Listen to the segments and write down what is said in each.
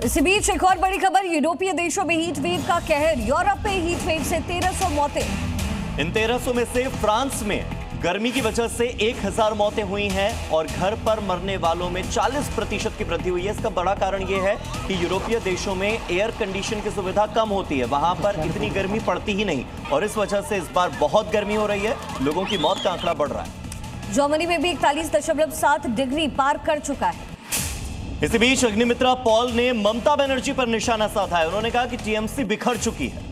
इसी बीच एक और बड़ी खबर, यूरोपीय देशों में हीट वेव का कहर। यूरोप में हीट वेव से 1300 मौतें। इन 1300 में से फ्रांस में गर्मी की वजह से 1000 मौतें हुई हैं और घर पर मरने वालों में 40% की वृद्धि हुई है। इसका बड़ा कारण यह है कि यूरोपीय देशों में एयर कंडीशन की सुविधा कम होती है, वहां पर इतनी गर्मी पड़ती ही नहीं और इस वजह से इस बार बहुत गर्मी हो रही है। लोगों की मौत का आंकड़ा बढ़ रहा है। जर्मनी में भी 41.7 डिग्री पार कर चुका है। इसी बीच अग्निमित्रा पॉल ने ममता बनर्जी पर निशाना साधा है। उन्होंने कहा कि टीएमसी बिखर चुकी है।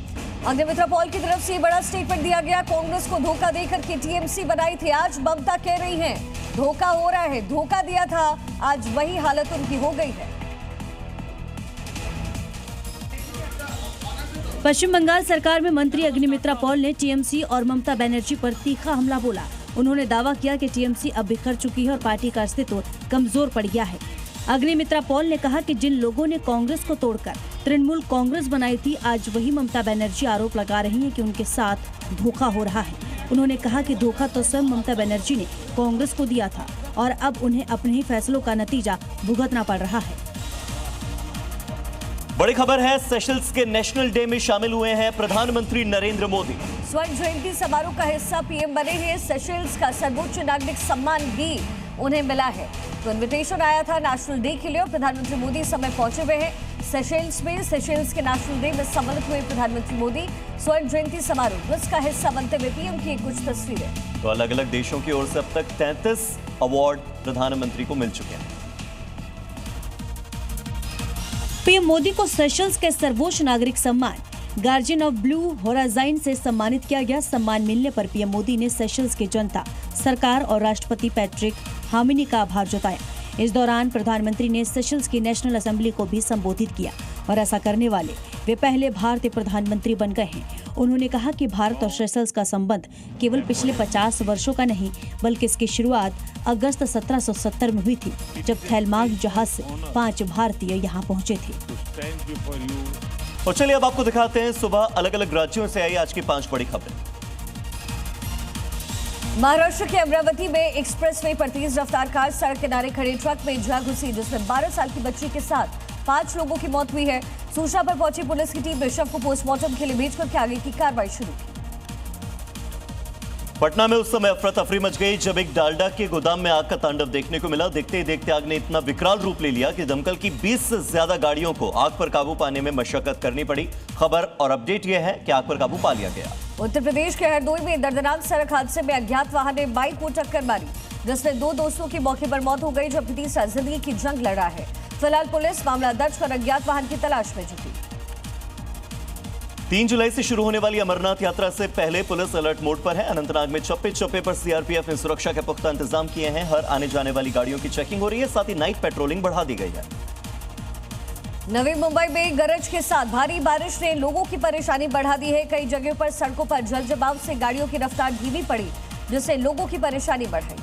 अग्निमित्रा पॉल की तरफ से बड़ा स्टेटमेंट दिया गया। कांग्रेस को धोखा देकर के टीएमसी बनाई थी, आज ममता कह रही हैं धोखा हो रहा है। धोखा दिया था, आज वही हालत उनकी हो गई है। पश्चिम बंगाल सरकार में मंत्री अग्निमित्रा पॉल ने टीएमसी और ममता बनर्जी पर तीखा हमला बोला। उन्होंने दावा किया कि टीएमसी अब बिखर चुकी है और पार्टी का अस्तित्व कमजोर पड़ गया है। अग्निमित्रा पॉल ने कहा कि जिन लोगों ने कांग्रेस को तोड़कर तृणमूल कांग्रेस बनाई थी, आज वही ममता बनर्जी आरोप लगा रही हैं कि उनके साथ धोखा हो रहा है। उन्होंने कहा कि धोखा तो स्वयं ममता बनर्जी ने कांग्रेस को दिया था और अब उन्हें अपने ही फैसलों का नतीजा भुगतना पड़ रहा है। बड़ी खबर है, सेशल्स के नेशनल डे में शामिल हुए हैं प्रधानमंत्री नरेंद्र मोदी। स्वर्ण जयंती समारोह का हिस्सा पीएम बने हैं। सेशल्स का सर्वोच्च नागरिक सम्मान भी उन्हें मिला है। तो इन्विटेशन आया था नेशनल डे के लिए और प्रधानमंत्री मोदी इस समय पहुंचे हुए हैं सेशल्स में। सेशल्स के नेशनल डे में सम्मिलित हुए प्रधानमंत्री मोदी। स्वर्ण जयंती समारोह जिसका हिस्सा बनते हुए पीएम की कुछ तस्वीरें। तो अलग अलग देशों की ओर से अब तक 33 अवार्ड प्रधानमंत्री को मिल चुके हैं। पीएम मोदी को सेशल्स के सर्वोच्च नागरिक सम्मान गार्जियन ऑफ ब्लू होराइजन से सम्मानित किया गया। सम्मान मिलने पर पीएम मोदी ने सेशल्स की जनता, सरकार और राष्ट्रपति पैट्रिक हार्मनी का आभार जताया। इस दौरान प्रधानमंत्री ने सेशल्स की नेशनल असेंबली को भी संबोधित किया और ऐसा करने वाले वे पहले भारतीय प्रधानमंत्री बन गए हैं। उन्होंने कहा कि भारत और सेशल्स का संबंध केवल पिछले 50 वर्षों का नहीं, बल्कि इसकी शुरुआत अगस्त 1770 में हुई थी, जब थैलमार्क जहाज से 5 भारतीय यहाँ पहुँचे थे। और चलिए अब आपको दिखाते हैं सुबह अलग अलग राज्यों से आई आज की 5 बड़ी खबरें। महाराष्ट्र के अमरावती में एक्सप्रेसवे पर तेज रफ्तार कार सड़क किनारे खड़े ट्रक में जा घुसी, जिसमें 12 साल की बच्ची के साथ 5 लोगों की मौत हुई है। सूचना पर पहुंची पुलिस की टीम ने शव को पोस्टमार्टम के लिए भेजकर के आगे की कार्रवाई शुरू की। पटना में उस समय अफरा तफरी मच गई जब एक डालडा के गोदाम में आग का तांडव देखने को मिला। देखते ही देखते आग ने इतना विकराल रूप ले लिया कि दमकल की 20 से ज्यादा गाड़ियों को आग पर काबू पाने में मशक्कत करनी पड़ी। खबर और अपडेट यह है कि आग पर काबू पा लिया गया। उत्तर प्रदेश के हरदोई में दर्दनाक सड़क हादसे में अज्ञात वाहन ने बाइक को टक्कर मारी, जिसमें 2 दोस्तों की मौके पर मौत हो गई, जबकि तीसरा जिंदगी की जंग लड़ रहा है। फिलहाल पुलिस मामला दर्ज कर अज्ञात वाहन की तलाश में जुटी। 3 जुलाई से शुरू होने वाली अमरनाथ यात्रा से पहले पुलिस अलर्ट मोड पर है। अनंतनाग में चप्पे चप्पे पर सीआरपीएफ ने सुरक्षा के पुख्ता इंतजाम किए हैं। हर आने जाने वाली गाड़ियों की चेकिंग हो रही है, साथ ही नाइट पेट्रोलिंग बढ़ा दी गई है। नवी मुंबई में गरज के साथ भारी बारिश ने लोगों की परेशानी बढ़ा दी है। कई जगहों पर सड़कों पर जल जमाव से गाड़ियों की रफ्तार धीमी पड़ी, जिससे लोगों की परेशानी बढ़ गई।